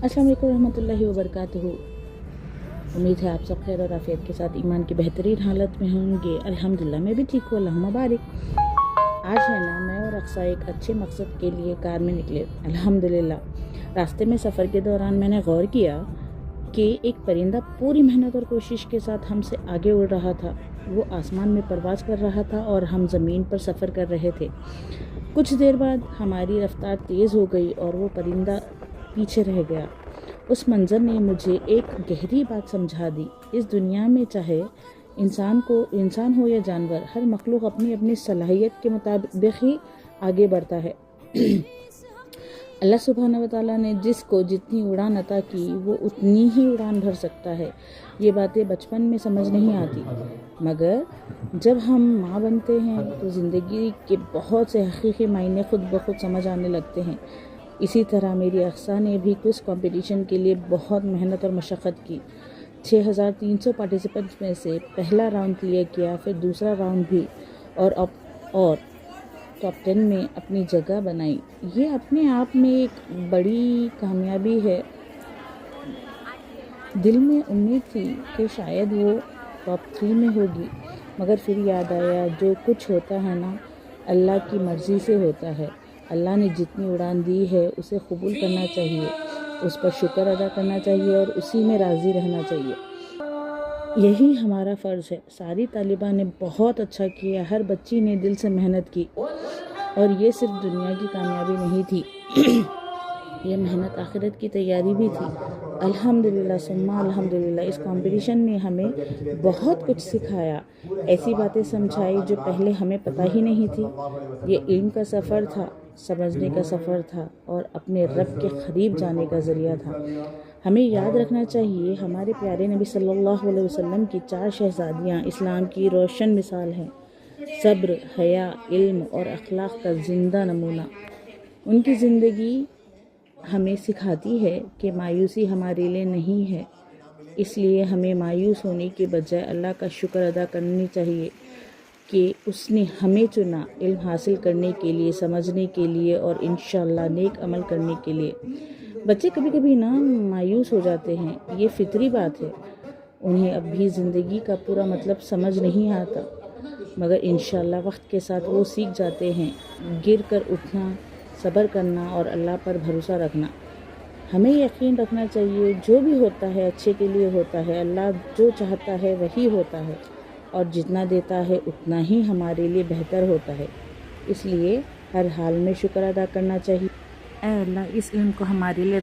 अस्सलाम वालेकुम रहमतुल्लाहि व बरकातहू। उम्मीद है आप सब खैर और आफियत के साथ ईमान की बेहतरीन हालत में होंगे। अल्हम्दुलिल्लाह मैं भी ठीक हूँ, अल्लाह मुबारक। आज है ना, मैं और अक्सा एक अच्छे मकसद के लिए कार में निकले। अल्हम्दुलिल्लाह रास्ते में सफ़र के दौरान मैंने गौर किया कि एक परिंदा पूरी मेहनत और कोशिश के साथ हमसे आगे उड़ रहा था। वो आसमान में परवाज़ कर रहा था और हम ज़मीन पर सफ़र कर रहे थे। कुछ देर बाद हमारी रफ्तार तेज़ हो गई और वो परिंदा पीछे रह गया। उस मंज़र ने मुझे एक गहरी बात समझा दी। इस दुनिया में चाहे इंसान हो या जानवर, हर मखलूक अपनी अपनी सलाहियत के मुताबिक ही आगे बढ़ता है। अल्लाह सुब्हानहू व तआला ने जिसको जितनी उड़ान अता की वो उतनी ही उड़ान भर सकता है। ये बातें बचपन में समझ नहीं आती, मगर जब हम माँ बनते हैं तो ज़िंदगी के बहुत से हकीकी मायने खुद ब खुद समझ आने लगते हैं। इसी तरह मेरी अक्सा ने भी क्विज़ कंपटीशन के लिए बहुत मेहनत और मशक्क़त की। 6300 पार्टिसिपेंट्स में से पहला राउंड क्लियर किया, फिर दूसरा राउंड भी, और टॉप 10 में अपनी जगह बनाई। ये अपने आप में एक बड़ी कामयाबी है। दिल में उम्मीद थी कि शायद वो टॉप 3 में होगी, मगर फिर याद आया जो कुछ होता है ना, अल्लाह की मर्ज़ी से होता है। अल्लाह ने जितनी उड़ान दी है उसे कबूल करना चाहिए, उस पर शुक्र अदा करना चाहिए और उसी में राज़ी रहना चाहिए। यही हमारा फ़र्ज़ है। सारी तालिबा ने बहुत अच्छा किया, हर बच्ची ने दिल से मेहनत की, और ये सिर्फ दुनिया की कामयाबी नहीं थी, ये मेहनत आखिरत की तैयारी भी थी। अल्हम्दुलिल्लाह सुम्मा अल्हम्दुलिल्लाह, इस कंपटीशन ने हमें बहुत कुछ सिखाया, ऐसी बातें समझाई जो पहले हमें पता ही नहीं थी। ये इल्म का सफ़र था, समझने का सफ़र था, और अपने रब के करीब जाने का ज़रिया था। हमें याद रखना चाहिए हमारे प्यारे नबी सल्लल्लाहु अलैहि वसल्लम की 4 शहज़ादियाँ इस्लाम की रोशन मिसाल हैं। सब्र, हया, इल्म और अखलाक का ज़िंदा नमूना। उनकी ज़िंदगी हमें सिखाती है कि मायूसी हमारे लिए नहीं है, इसलिए हमें मायूस होने के बजाय अल्लाह का शुक्र अदा करनी चाहिए कि उसने हमें चुना इल्म हासिल करने के लिए, समझने के लिए और इंशाअल्लाह नेक अमल करने के लिए। बच्चे कभी कभी ना मायूस हो जाते हैं, ये फितरी बात है। उन्हें अब भी ज़िंदगी का पूरा मतलब समझ नहीं आता, मगर इंशाअल्लाह वक्त के साथ वो सीख जाते हैं। गिर कर उठना, सब्र करना और अल्लाह पर भरोसा रखना। हमें यकीन रखना चाहिए जो भी होता है अच्छे के लिए होता है। अल्लाह जो चाहता है वही होता है, और जितना देता है उतना ही हमारे लिए बेहतर होता है। इसलिए हर हाल में शुक्र अदा करना चाहिए। ऐ अल्लाह, इस इल्म को हमारे लिए